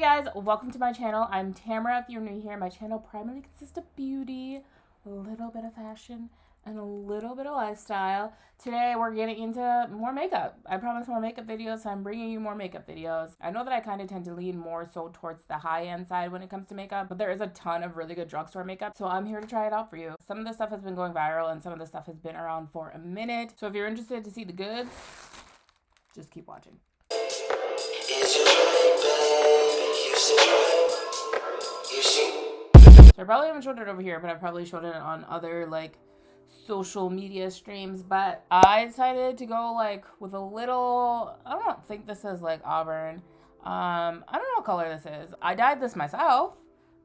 guys, welcome to my channel. I'm Tamara. If you're new here, my channel primarily consists of beauty, a little bit of fashion, and a little bit of lifestyle. Today we're getting into more makeup. I promise more makeup videos, so I'm bringing you more makeup videos. I know that I kind of tend to lean more so towards the high-end side when it comes to makeup, but there is a ton of really good drugstore makeup, so I'm here to try it out for you. Some of the stuff has been going viral, and some of the stuff has been around for a minute. So if you're interested to see the goods, just keep watching. So I probably haven't showed it over here, but I probably showed it on other like social media streams. But I decided to go like with a little, I don't think this is like auburn. I don't know what color this is. I dyed this myself.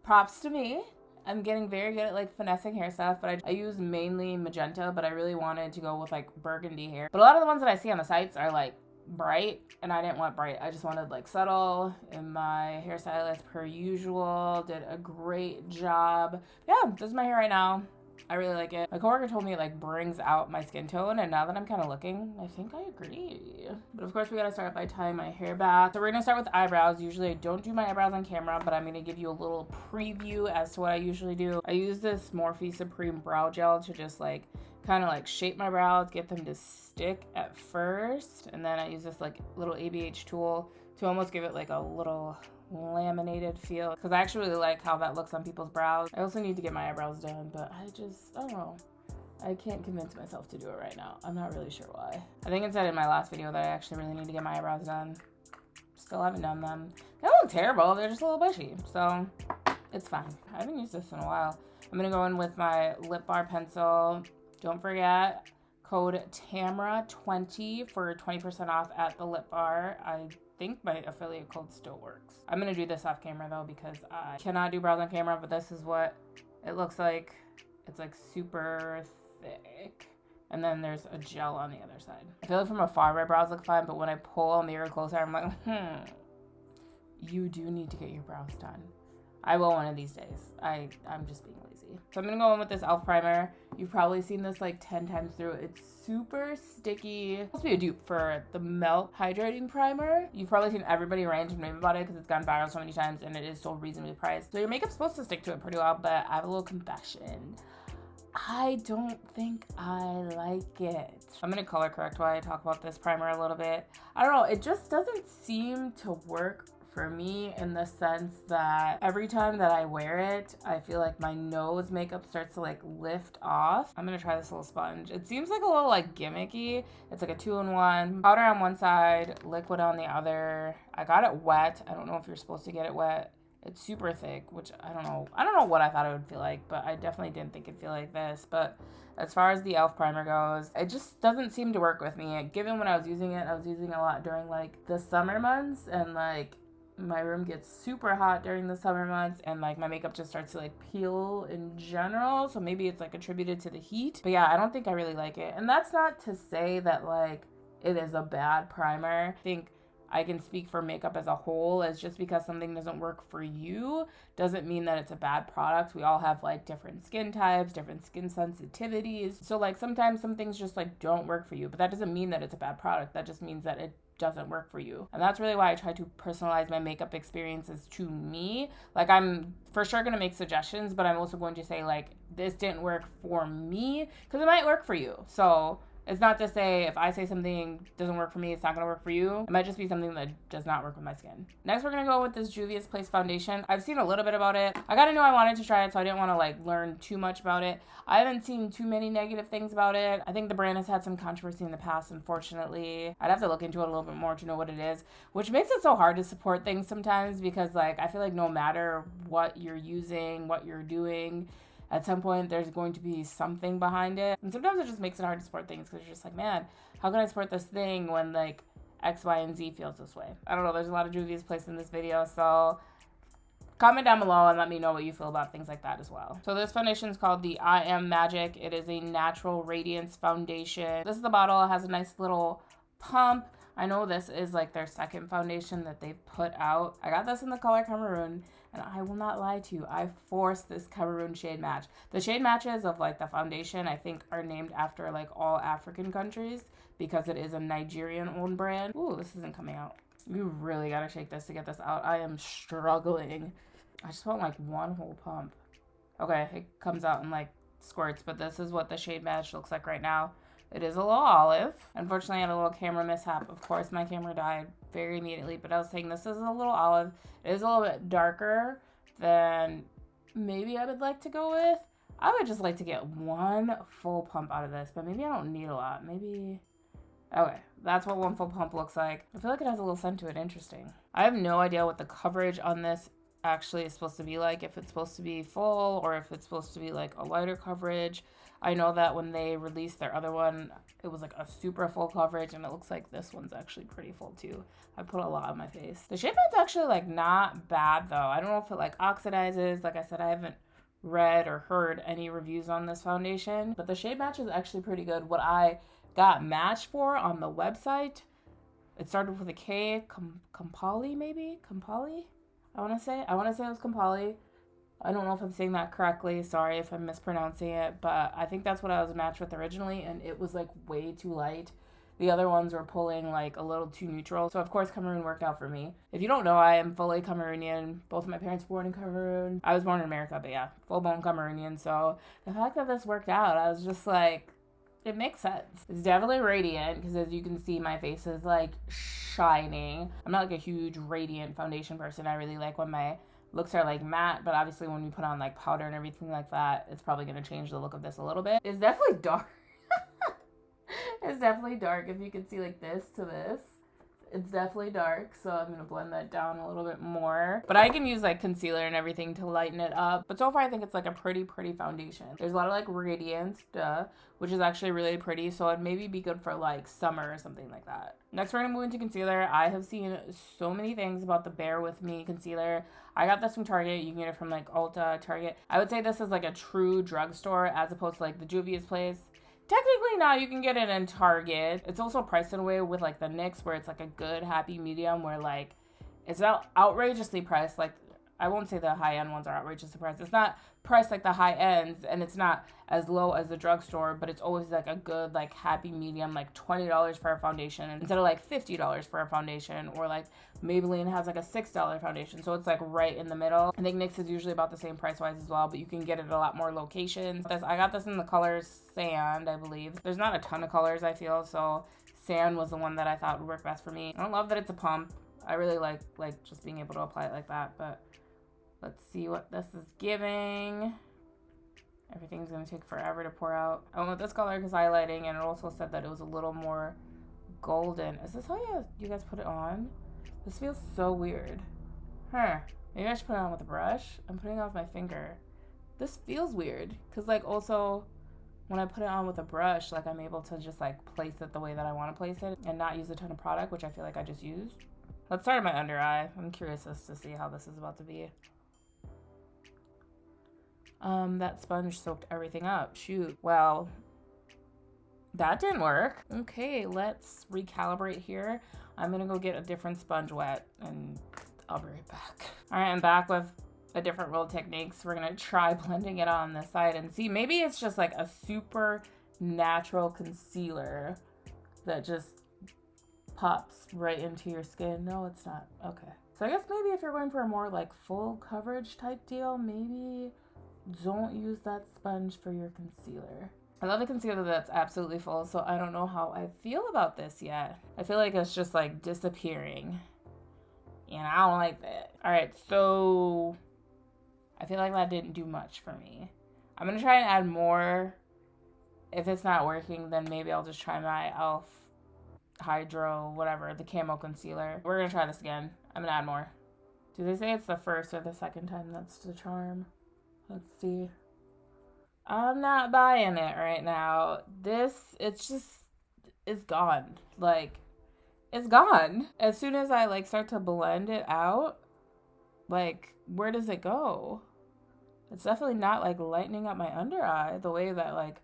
Props to me. I'm getting very good at like finessing hair stuff, but I use mainly magenta, but I really wanted to go with like burgundy hair. But a lot of the ones that I see on the sites are like bright, and I didn't want bright. I just wanted like subtle, and my hairstylist per usual did a great job. Yeah, this is my hair right now. I really like it. My coworker told me it like brings out my skin tone, and now that I'm kind of looking, I think I agree. But of course we gotta start by tying my hair back. So we're gonna start with eyebrows. Usually I don't do my eyebrows on camera, but I'm gonna give you a little preview as to what I usually do. I use this Morphe Supreme brow gel to just like kind of like shape my brows, get them to stick at first, and then I use this like little ABH tool to almost give it like a little laminated feel, because I actually really like how that looks on people's brows. I also need to get my eyebrows done, but I don't know. I can't convince myself to do it right now. I'm not really sure why. I think it said in my last video that I actually really need to get my eyebrows done. Still haven't done them. They don't look terrible, they're just a little bushy, so it's fine. I haven't used this in a while. I'm gonna go in with my lip bar pencil. Don't forget, code TAMAHRRAH20 for 20% off at the lip bar. I think my affiliate code still works. I'm gonna do this off camera though, because I cannot do brows on camera, but this is what it looks like. It's like super thick. And then there's a gel on the other side. I feel like from afar my brows look fine, but when I pull a mirror closer, I'm like, you do need to get your brows done. I will one of these days. I'm just being lazy. So I'm gonna go in with this e.l.f. primer. You've probably seen this like 10 times through. It's super sticky. It's supposed to be a dupe for the Melt Hydrating Primer. You've probably seen everybody rant and rave about it because it's gone viral so many times and it is so reasonably priced. So your makeup's supposed to stick to it pretty well, but I have a little confession. I don't think I like it. I'm gonna color correct while I talk about this primer a little bit. I don't know, it just doesn't seem to work for me, in the sense that every time that I wear it, I feel like my nose makeup starts to like lift off. I'm gonna try this little sponge. It seems like a little like gimmicky. It's like a 2-in-1. Powder on one side, liquid on the other. I got it wet. I don't know if you're supposed to get it wet. It's super thick, which I don't know. I don't know what I thought it would feel like, but I definitely didn't think it'd feel like this. But as far as the e.l.f. primer goes, it just doesn't seem to work with me. Given when I was using it, I was using a lot during like the summer months, and like my room gets super hot during the summer months, and like my makeup just starts to like peel in general, so maybe it's like attributed to the heat. But yeah, I don't think I really like it. And that's not to say that like it is a bad primer. I think I can speak for makeup as a whole, as just because something doesn't work for you doesn't mean that it's a bad product. We all have like different skin types, different skin sensitivities, so like sometimes some things just like don't work for you, but that doesn't mean that it's a bad product. That just means that it doesn't work for you. And that's really why I try to personalize my makeup experiences to me. Like, I'm for sure gonna make suggestions, but I'm also going to say like, this didn't work for me, because it might work for you. So it's not to say if I say something doesn't work for me, it's not gonna work for you. It might just be something that does not work with my skin. Next, we're gonna go with this Juvia's Place foundation. I've seen a little bit about it. I kinda knew I wanted to try it, so I didn't wanna like learn too much about it. I haven't seen too many negative things about it. I think the brand has had some controversy in the past, unfortunately. I'd have to look into it a little bit more to know what it is, which makes it so hard to support things sometimes, because like I feel like no matter what you're using, what you're doing, at some point there's going to be something behind it. And sometimes it just makes it hard to support things, because you're just like, man, how can I support this thing when like X, Y, and Z feels this way? I don't know, there's a lot of Juvia's Place in this video, so comment down below and let me know what you feel about things like that as well. So this foundation is called the I Am Magic. It is a natural radiance foundation. This is the bottle. It has a nice little pump. I know this is like their second foundation that they've put out. I got this in the color Cameroon, and I will not lie to you, I forced this Cameroon shade match. The shade matches of like the foundation, I think, are named after like all African countries, because it is a Nigerian owned brand. Ooh, this isn't coming out. You really gotta shake this to get this out. I am struggling. I just want like one whole pump. Okay, it comes out in like squirts, but this is what the shade match looks like right now. It is a little olive. Unfortunately, I had a little camera mishap. Of course, my camera died very immediately, but I was saying this is a little olive. It is a little bit darker than maybe I would like to go with. I would just like to get one full pump out of this, but maybe I don't need a lot. Maybe... Okay, that's what one full pump looks like. I feel like it has a little scent to it. Interesting. I have no idea what the coverage on this actually is supposed to be like, if it's supposed to be full or if it's supposed to be like a lighter coverage. I know that when they released their other one, it was like a super full coverage, and it looks like this one's actually pretty full too. I put a lot on my face. The shade mat's actually like not bad though. I don't know if it like oxidizes. Like I said, I haven't read or heard any reviews on this foundation, but the shade match is actually pretty good. What I got matched for on the website, it started with a K, Kampali maybe? Kampali? I want to say it was Kampali. I don't know if I'm saying that correctly. Sorry if I'm mispronouncing it, but I think that's what I was matched with originally, and it was like way too light. The other ones were pulling like a little too neutral. So of course Cameroon worked out for me. If you don't know, I am fully Cameroonian. Both of my parents were born in Cameroon. I was born in America, but yeah, full-blown Cameroonian. So the fact that this worked out, I was just like, it makes sense. It's definitely radiant because as you can see, my face is like shining. I'm not like a huge radiant foundation person. I really like when my looks are like matte, but obviously when you put on like powder and everything like that, it's probably going to change the look of this a little bit. It's definitely dark. It's definitely dark. If you can see like this to this, it's definitely dark. So I'm going to blend that down a little bit more. But I can use like concealer and everything to lighten it up. But so far I think it's like a pretty foundation. There's a lot of like radiance, which is actually really pretty. So it'd maybe be good for like summer or something like that. Next we're going to move into concealer. I have seen so many things about the Bare With Me concealer. I got this from Target. You can get it from like Ulta, Target. I would say this is like a true drugstore as opposed to like the Juvia's place. Technically now you can get it in Target. It's also priced in a way with like the NYX where it's like a good happy medium where like it's not outrageously priced. Like I won't say the high end ones are outrageously priced. It's not priced like the high ends and it's not as low as the drugstore, but it's always like a good like happy medium, like $20 for a foundation instead of like $50 for a foundation, or like Maybelline has like a $6 foundation, so it's like right in the middle. I think NYX is usually about the same price wise as well, but you can get it at a lot more locations. I got this in the color Sand, I believe. There's not a ton of colors I feel, so Sand was the one that I thought would work best for me. I don't love that it's a pump. I really like just being able to apply it like that, but let's see what this is giving. Everything's gonna take forever to pour out. I went with this color because highlighting, and it also said that it was a little more golden. Is this how you guys put it on? This feels so weird. Huh. Maybe I should put it on with a brush. I'm putting it on with my finger. This feels weird because like also when I put it on with a brush, like I'm able to just like place it the way that I want to place it and not use a ton of product, which I feel like I just used. Let's start at my under eye. I'm curious as to see how this is about to be. That sponge soaked everything up. Shoot. Well, that didn't work. Okay, let's recalibrate here. I'm gonna go get a different sponge wet and I'll be right back. All right, I'm back with a different roll techniques. We're gonna try blending it on this side and see. Maybe it's just like a super natural concealer that just pops right into your skin. No, it's not. Okay. So I guess maybe if you're going for a more like full coverage type deal, maybe don't use that sponge for your concealer. I love a concealer that's absolutely full, so I don't know how I feel about this yet. I feel like it's just like disappearing, and I don't like that. All right, so I feel like that didn't do much for me. I'm gonna try and add more. If it's not working, then maybe I'll just try my e.l.f. Hydro, whatever, the camo concealer. We're gonna try this again. I'm gonna add more. Do they say it's the first or the second time that's the charm? Let's see. I'm not buying it right now. It's gone. Like, it's gone. As soon as I like start to blend it out, like, where does it go? It's definitely not like lightening up my under eye the way that like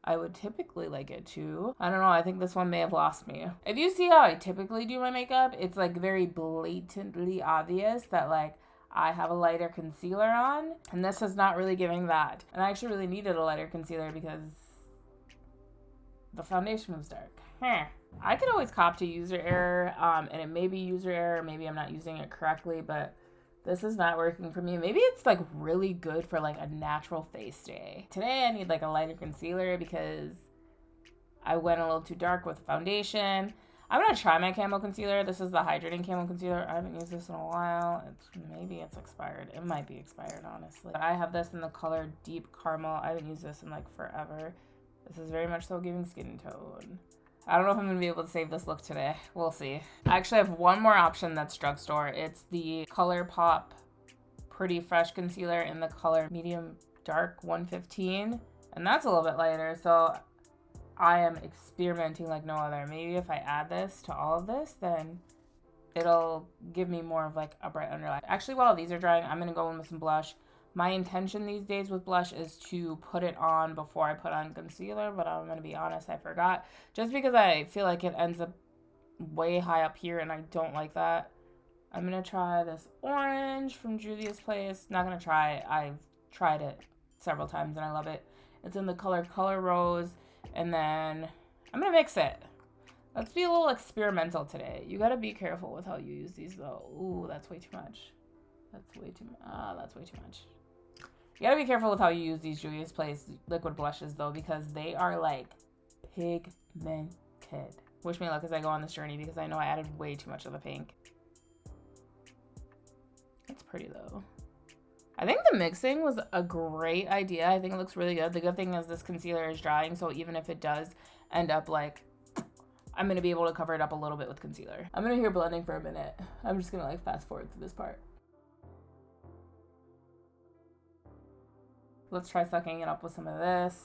I would typically like it to. I don't know. I think this one may have lost me. If you see how I typically do my makeup, it's like very blatantly obvious that like I have a lighter concealer on, and this is not really giving that. And I actually really needed a lighter concealer because the foundation was dark. I could always cop to user error, and it may be user error, maybe I'm not using it correctly, but this is not working for me. Maybe it's like really good for like a natural face day. Today I need like a lighter concealer because I went a little too dark with foundation. I'm gonna try my camo concealer. This is the hydrating camo concealer. I haven't used this in a while. Maybe it's expired. It might be expired, honestly. But I have this in the color Deep Caramel. I haven't used this in like forever. This is very much so giving skin tone. I don't know if I'm gonna be able to save this look today. We'll see. I actually have one more option that's drugstore. It's the CoLourpop Pretty Fresh Concealer in the color Medium Dark 115. And that's a little bit lighter, so I am experimenting like no other. Maybe if I add this to all of this, then it'll give me more of like a bright underline. Actually, while these are drying, I'm gonna go in with some blush. My intention these days with blush is to put it on before I put on concealer, but I'm gonna be honest, I forgot. Just because I feel like it ends up way high up here and I don't like that. I'm gonna try this orange from Juvia's place. Not gonna try, I've tried it several times and I love it. It's in the color Rose. And then I'm gonna mix it. Let's be a little experimental today. You gotta be careful with how you use these though. Ooh, that's way too much. That's way too much. You gotta be careful with how you use these Juvia's Place liquid blushes though, because they are like pigmented. Wish me luck as I go on this journey because I know I added way too much of the pink. It's pretty though. I think the mixing was a great idea. I think it looks really good. The good thing is this concealer is drying, so even if it does end up like, I'm going to be able to cover it up a little bit with concealer. I'm going to hear blending for a minute. I'm just going to like fast forward through this part. Let's try sucking it up with some of this.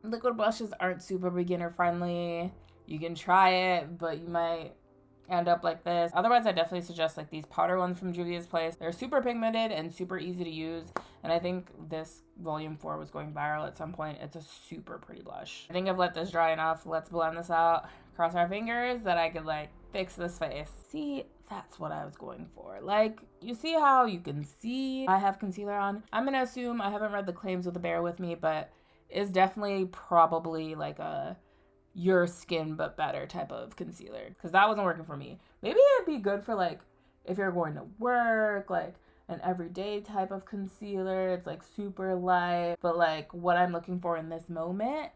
Liquid blushes aren't super beginner friendly. You can try it, but you might end up like this. Otherwise, I definitely suggest like these powder ones from Juvia's Place. They're super pigmented and super easy to use. And I think this volume 4 was going viral at some point. It's a super pretty blush. I think I've let this dry enough. Let's blend this out. Cross our fingers that I could like fix this face. See, that's what I was going for. Like, you see how you can see I have concealer on? I'm gonna assume, I haven't read the claims with the bear with me, but it's definitely probably like a your skin but better type of concealer, because that wasn't working for me. Maybe it'd be good for like if you're going to work, like an everyday type of concealer. It's like super light, but like what I'm looking for in this moment,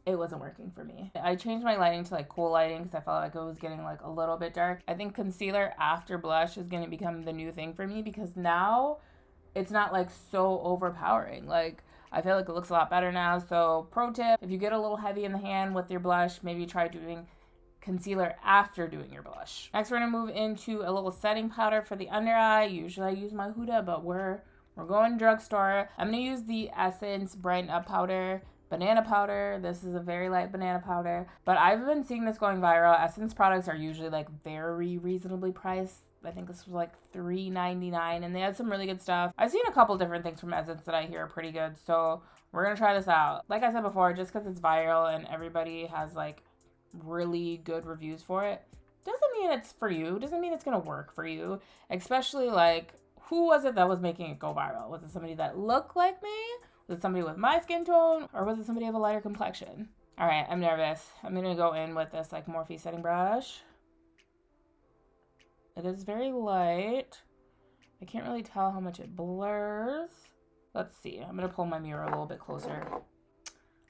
it wasn't working for me. I changed my lighting to like cool lighting because I felt like it was getting like a little bit dark. I think concealer after blush is going to become the new thing for me, because now it's not like so overpowering. Like, I feel like it looks a lot better now. So pro tip, if you get a little heavy in the hand with your blush, maybe try doing concealer after doing your blush. Next, we're gonna move into a little setting powder for the under eye. Usually I use my Huda, but we're going drugstore. I'm gonna use the Essence Brighten Up powder, banana powder. This is a very light banana powder, but I've been seeing this going viral. Essence products are usually like very reasonably priced. I think this was like $3.99 and they had some really good stuff. I've seen a couple different things from Essence that I hear are pretty good, so we're gonna try this out. Like I said before, just because it's viral and everybody has like really good reviews for it, doesn't mean it's for you, doesn't mean it's gonna work for you. Especially like, who was it that was making it go viral? Was it somebody that looked like me? Was it somebody with my skin tone? Or was it somebody of a lighter complexion? All right, I'm nervous. I'm gonna go in with this like Morphe setting brush. It is very light. I can't really tell how much it blurs. Let's see. I'm going to pull my mirror a little bit closer.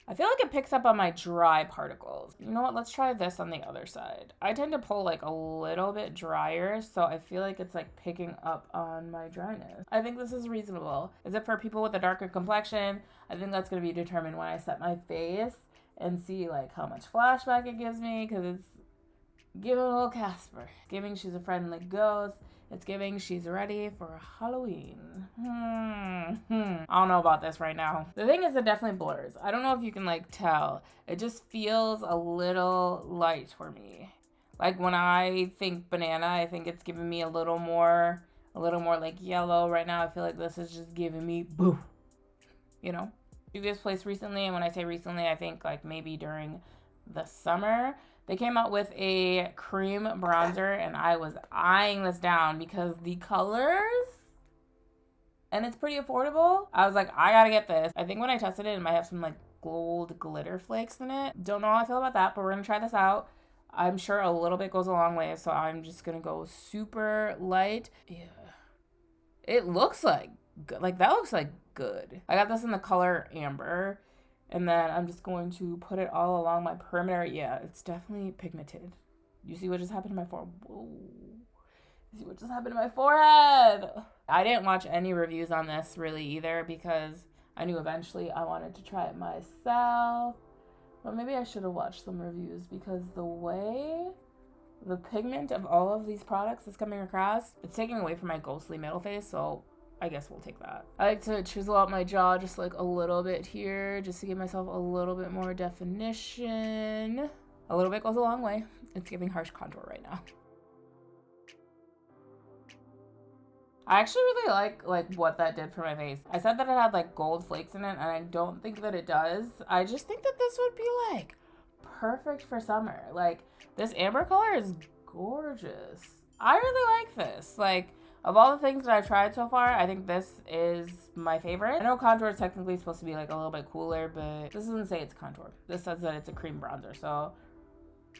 I feel like it picks up on my dry particles. You know what? Let's try this on the other side. I tend to pull like a little bit drier, so I feel like it's like picking up on my dryness. I think this is reasonable. Is it for people with a darker complexion? I think that's going to be determined when I set my face and see like how much flashback it gives me, because it's giving a little Casper. It's giving she's a friendly ghost. It's giving she's ready for Halloween. I don't know about this right now. The thing is, it definitely blurs. I don't know if you can like tell. It just feels a little light for me. Like when I think banana, I think it's giving me a little more like yellow. Right now, I feel like this is just giving me boo. You know? Juvia's Place recently, and when I say recently, I think like maybe during the summer, they came out with a cream bronzer, and I was eyeing this down because the colors, and it's pretty affordable. I was like, I gotta get this. I think when I tested it, it might have some like gold glitter flakes in it. Don't know how I feel about that, but we're gonna try this out. I'm sure a little bit goes a long way, so I'm just gonna go super light. Yeah, it looks like good. Like, that looks like good. I got this in the color amber, and then I'm just going to put it all along my perimeter. Yeah, it's definitely pigmented. You see what just happened to my forehead? Whoa. You see what just happened to my forehead? I didn't watch any reviews on this really either because I knew eventually I wanted to try it myself. But maybe I should have watched some reviews because the way the pigment of all of these products is coming across, it's taking away from my ghostly middle face, so I guess we'll take that. I like to chisel out my jaw just like a little bit here, just to give myself a little bit more definition. A little bit goes a long way. It's giving harsh contour right now. I actually really like what that did for my face. I said that it had like gold flakes in it, and I don't think that it does. I just think that this would be like perfect for summer. Like, this amber color is gorgeous. I really like this. Like, of all the things that I've tried so far, I think this is my favorite. I know contour is technically supposed to be like a little bit cooler, but this doesn't say it's contour. This says that it's a cream bronzer, so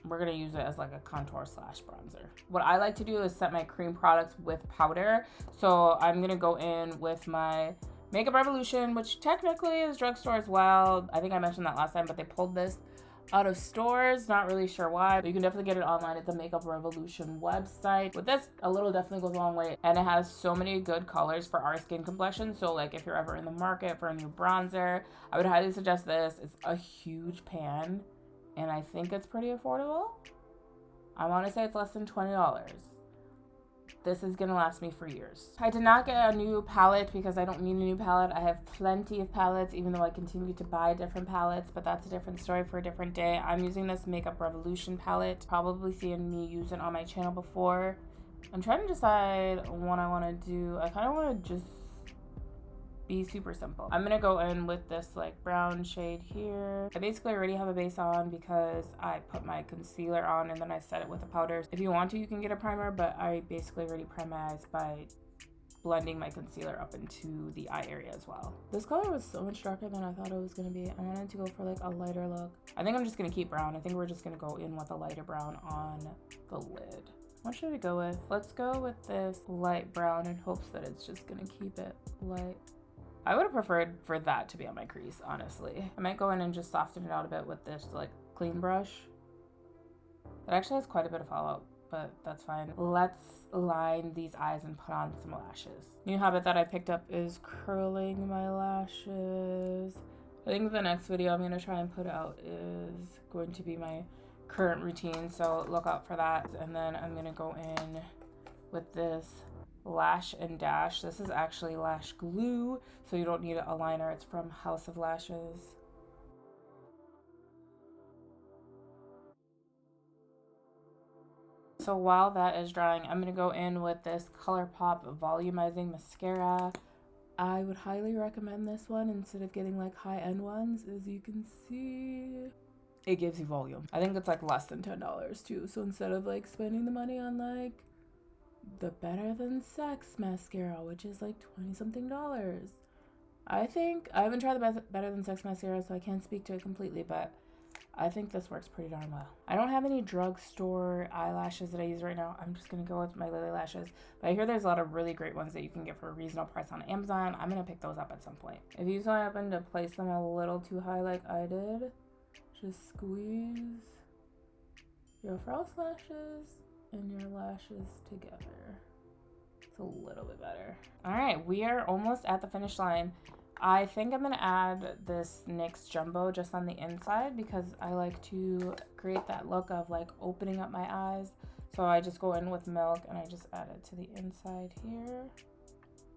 we're gonna use it as like a contour slash bronzer. What I like to do is set my cream products with powder. So I'm gonna go in with my Makeup Revolution, which technically is drugstore as well. I think I mentioned that last time, but they pulled this out of stores. Not really sure why, but you can definitely get it online at the Makeup Revolution website. With this, a little definitely goes a long way, and it has so many good colors for our skin complexion. So like, if you're ever in the market for a new bronzer, I would highly suggest this. It's a huge pan, and I think it's pretty affordable. I want to say it's less than $20. This is gonna last me for years. I did not get a new palette because I don't need a new palette. I have plenty of palettes, even though I continue to buy different palettes, but that's a different story for a different day. I'm using this Makeup Revolution palette. Probably seen me use it on my channel before. I'm trying to decide what I want to do. I kind of want to just be super simple. I'm gonna go in with this like brown shade here. I basically already have a base on because I put my concealer on and then I set it with a powder. If you want to, you can get a primer, but I basically already prime my eyes by blending my concealer up into the eye area as well. This color was so much darker than I thought it was gonna be. I wanted to go for like a lighter look. I think I'm just gonna keep brown. I think we're just gonna go in with a lighter brown on the lid. What should we go with? Let's go with this light brown in hopes that it's just gonna keep it light. I would have preferred for that to be on my crease, honestly. I might go in and just soften it out a bit with this like clean brush. It actually has quite a bit of fallout, but that's fine. Let's line these eyes and put on some lashes. New habit that I picked up is curling my lashes. I think the next video I'm gonna try and put out is going to be my current routine, so look out for that. And then I'm gonna go in with this Lash and Dash. This is actually lash glue, so you don't need a liner. It's from House of Lashes. So while that is drying, I'm gonna go in with this CoLourpop volumizing mascara. I would highly recommend this one instead of getting like high-end ones. As you can see, it gives you volume. I think it's like less than $10 too, so instead of like spending the money on like the Better Than Sex mascara, which is like 20 something dollars, I think I haven't tried the Better Than Sex mascara, so I can't speak to it completely, but I think this works pretty darn well. I don't have any drugstore eyelashes that I use right now. I'm just gonna go with my Lily lashes, but I hear there's a lot of really great ones that you can get for a reasonable price on Amazon. I'm gonna pick those up at some point. If you so happen to place them a little too high like I did, just squeeze your false lashes and your lashes together. It's a little bit better. All right, we are almost at the finish line. I think I'm gonna add this NYX Jumbo just on the inside because I like to create that look of like opening up my eyes. So I just go in with milk and I just add it to the inside here.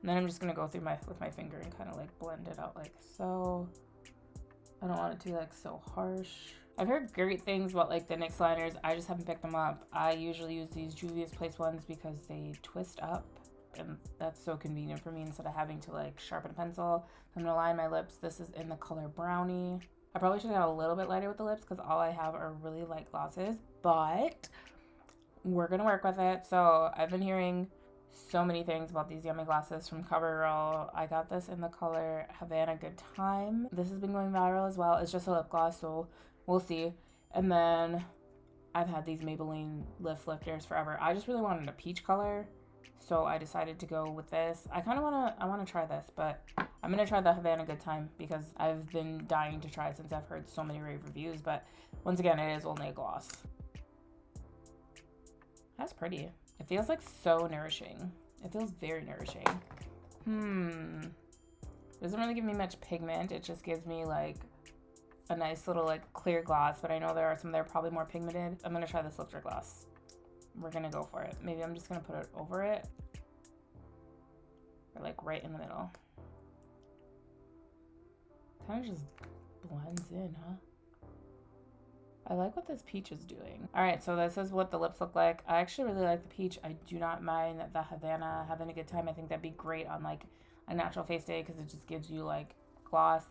And then I'm just gonna go through with my finger and kind of like blend it out like so. I don't want it to be like so harsh. I've heard great things about like the NYX liners. I just haven't picked them up. I usually use these Juvia's Place ones because they twist up, and that's so convenient for me instead of having to like sharpen a pencil. I'm gonna line my lips. This is in the color Brownie. I probably should have got a little bit lighter with the lips because all I have are really light glosses, but we're gonna work with it. So I've been hearing so many things about these yummy glosses from CoverGirl. I got this in the color Havana Good Time. This has been going viral as well. It's just a lip gloss, so we'll see. And then I've had these Maybelline lifters forever. I just really wanted a peach color, so I decided to go with this. I want to try this, but I'm going to try the Havana Good Time because I've been dying to try it since I've heard so many rave reviews. But once again, it is only a gloss. That's pretty. It feels like so nourishing. It feels very nourishing. Doesn't really give me much pigment. It just gives me like a nice little like clear gloss, but I know there are some that are probably more pigmented. I'm gonna try this lifter gloss. We're gonna go for it. Maybe I'm just gonna put it over it. Or like right in the middle. Kind of just blends in, huh? I like what this peach is doing. All right, so this is what the lips look like. I actually really like the peach. I do not mind the Havana Having a Good Time. I think that'd be great on like a natural face day because it just gives you like gloss.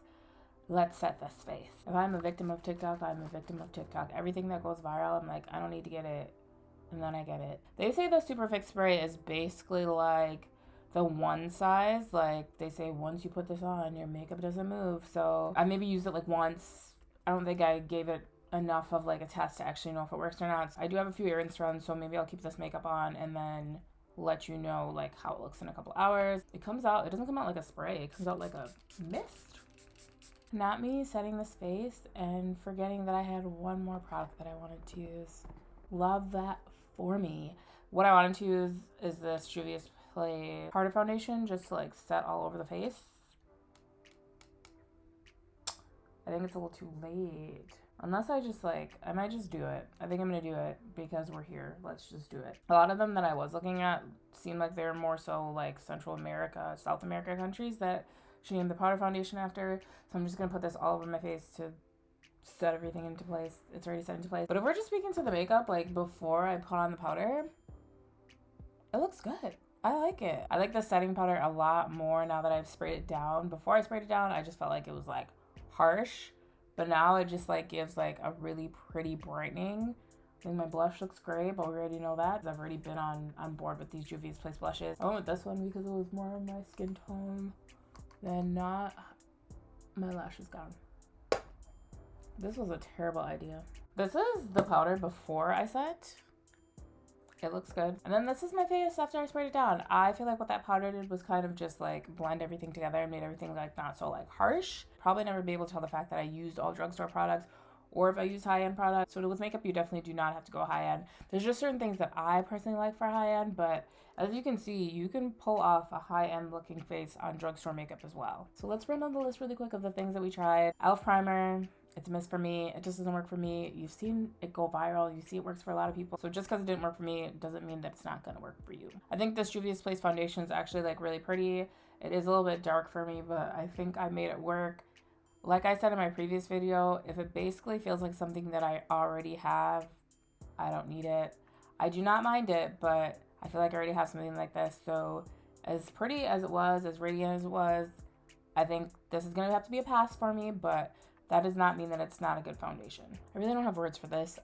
Let's set this face. If I'm a victim of TikTok, I'm a victim of TikTok. Everything that goes viral, I'm like, I don't need to get it. And then I get it. They say the superfix spray is basically like the one size. Like they say once you put this on, your makeup doesn't move. So I maybe used it like once. I don't think I gave it enough of like a test to actually know if it works or not. So I do have a few errands to run, so maybe I'll keep this makeup on and then let you know like how it looks in a couple hours. It doesn't come out like a spray, it comes out like a mist. Not me setting this face and forgetting that I had one more product that I wanted to use. Love that for me. What I wanted to use is this Juvia's Play Powder Foundation, just to like set all over the face. I think it's a little too late. Unless I might just do it. I think I'm going to do it because we're here. Let's just do it. A lot of them that I was looking at seemed like they're more so like Central America, South America countries that she named the powder foundation after. So I'm just going to put this all over my face to set everything into place. It's already set into place. But if we're just speaking to the makeup, like before I put on the powder, it looks good. I like it. I like the setting powder a lot more now that I've sprayed it down. Before I sprayed it down, I just felt like it was like harsh. But now it just like gives like a really pretty brightening. I think my blush looks great, but we already know that. I've already been on board with these Juvia's Place blushes. I went with this one because it was more of my skin tone than not. My lash is gone. This was a terrible idea. This is the powder before I set. It looks good. And then this is my face after I sprayed it down. I feel like what that powder did was kind of just like blend everything together and made everything like not so like harsh. Probably never be able to tell the fact that I used all drugstore products or if I use high-end products. So with makeup, you definitely do not have to go high-end. There's just certain things that I personally like for high-end, but as you can see, you can pull off a high-end looking face on drugstore makeup as well. So let's run down the list really quick of the things that we tried. E.l.f. primer. It's a miss for me. It just doesn't work for me. You've seen it go viral. You see it works for a lot of people. So just because it didn't work for me, it doesn't mean that it's not going to work for you. I think this Juvia's Place foundation is actually like really pretty. It is a little bit dark for me, but I think I made it work. Like I said in my previous video, if it basically feels like something that I already have, I don't need it. I do not mind it, but I feel like I already have something like this. So as pretty as it was, as radiant as it was, I think this is going to have to be a pass for me, but that does not mean that it's not a good foundation. I really don't have words for this.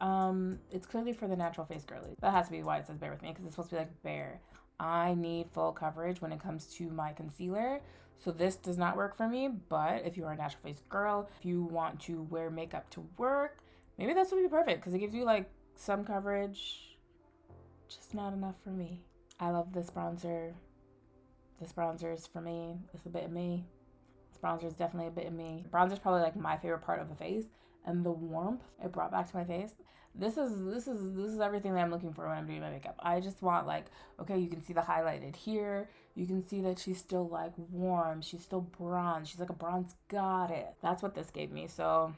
It's clearly for the natural face girlies. That has to be why it says bear with me, because it's supposed to be like bare. I need full coverage when it comes to my concealer. So this does not work for me, but if you are a natural face girl, if you want to wear makeup to work, maybe this would be perfect because it gives you like some coverage, just not enough for me. I love this bronzer. This bronzer is for me. It's a bit of me. Bronzer is definitely a bit of me. Bronzer is probably like my favorite part of the face, and the warmth it brought back to my face. This is everything that I'm looking for when I'm doing my makeup. I just want like, okay, you can see the highlighted here. You can see that she's still like warm. She's still bronze. She's like a bronze goddess. That's what this gave me. So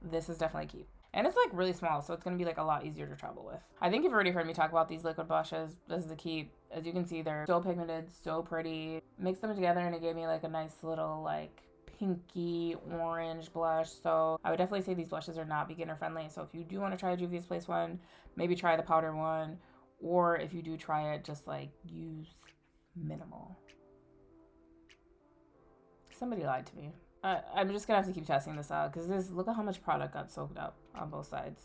this is definitely key. And it's like really small, so it's going to be like a lot easier to travel with. I think you've already heard me talk about these liquid blushes. This is the key. As you can see, they're so pigmented, so pretty. Mixed them together and it gave me like a nice little like pinky orange blush. So I would definitely say these blushes are not beginner friendly. So if you do want to try a Juvia's Place one, maybe try the powder one. Or if you do try it, just like use minimal. Somebody lied to me. I'm just gonna have to keep testing this out because look at how much product got soaked up on both sides.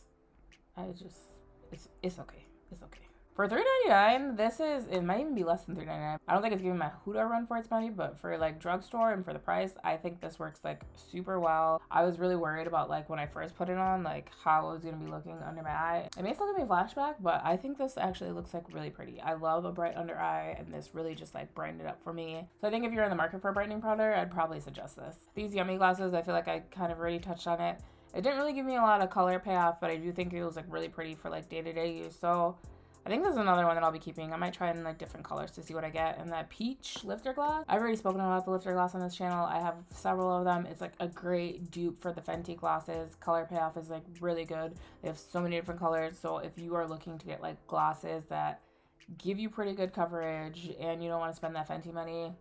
It's okay. It's okay. For $3.99, it might even be less than $3.99. I don't think it's giving my Huda a run for its money, but for like drugstore and for the price, I think this works like super well. I was really worried about like when I first put it on, like how it was gonna be looking under my eye. It may still give me a flashback, but I think this actually looks like really pretty. I love a bright under eye, and this really just like brightened it up for me. So I think if you're in the market for a brightening powder, I'd probably suggest this. These Yummy glasses, I feel like I kind of already touched on it. It didn't really give me a lot of color payoff, but I do think it was like really pretty for like day-to-day use. So I think this is another one that I'll be keeping. I might try in like different colors to see what I get. And that peach lifter gloss, I've already spoken about the lifter gloss on this channel. I have several of them. It's like a great dupe for the Fenty glosses. Color payoff is like really good. They have so many different colors. So if you are looking to get like glosses that give you pretty good coverage and you don't want to spend that Fenty money,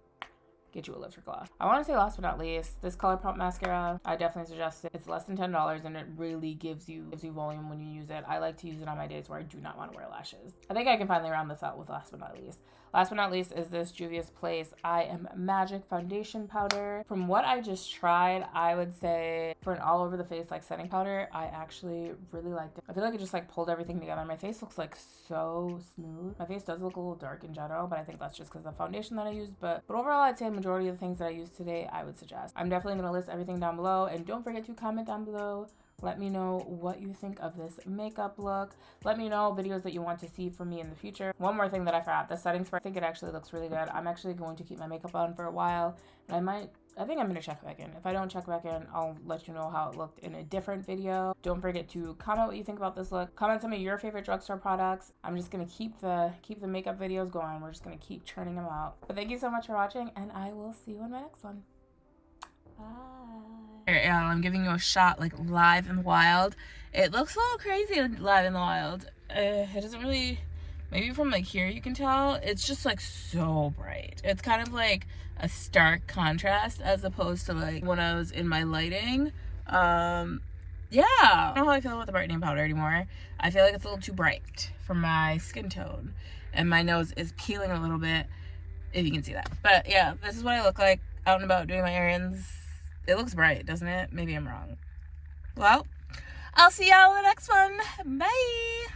get you a lifter gloss. I want to say last but not least, this CoLourpop mascara, I definitely suggest it. It's less than $10 and it really gives you volume when you use it. I like to use it on my days where I do not want to wear lashes. I think I can finally round this out with last but not least. Last but not least is this Juvia's Place I Am Magic foundation powder. From what I just tried, I would say for an all over the face like setting powder, I actually really liked it. I feel like it just like pulled everything together. My face looks like so smooth. My face does look a little dark in general, but I think that's just because of the foundation that I used. But overall, I'd say the majority of the things that I used today, I would suggest. I'm definitely going to list everything down below, and don't forget to comment down below. Let me know what you think of this makeup look. Let me know videos that you want to see from me in the future. One more thing that I forgot, the setting spray. I think it actually looks really good. I'm actually going to keep my makeup on for a while, and I think I'm going to check back in. If I don't check back in, I'll let you know how it looked in a different video. Don't forget to comment what you think about this look. Comment some of your favorite drugstore products. I'm just going to keep the makeup videos going. We're just going to keep churning them out. But thank you so much for watching, and I will see you in my next one. Bye. Yeah, I'm giving you a shot like live in the wild. It looks a little crazy live in the wild. It doesn't really, maybe from like here you can tell, it's just like so bright. It's kind of like a stark contrast as opposed to like when I was in my lighting. Yeah, I don't know how I feel about the brightening powder anymore. I feel like it's a little too bright for my skin tone, and my nose is peeling a little bit, if you can see that. But yeah, this is what I look like out and about doing my errands. It looks bright, doesn't it? Maybe I'm wrong. Well, I'll see y'all in the next one. Bye!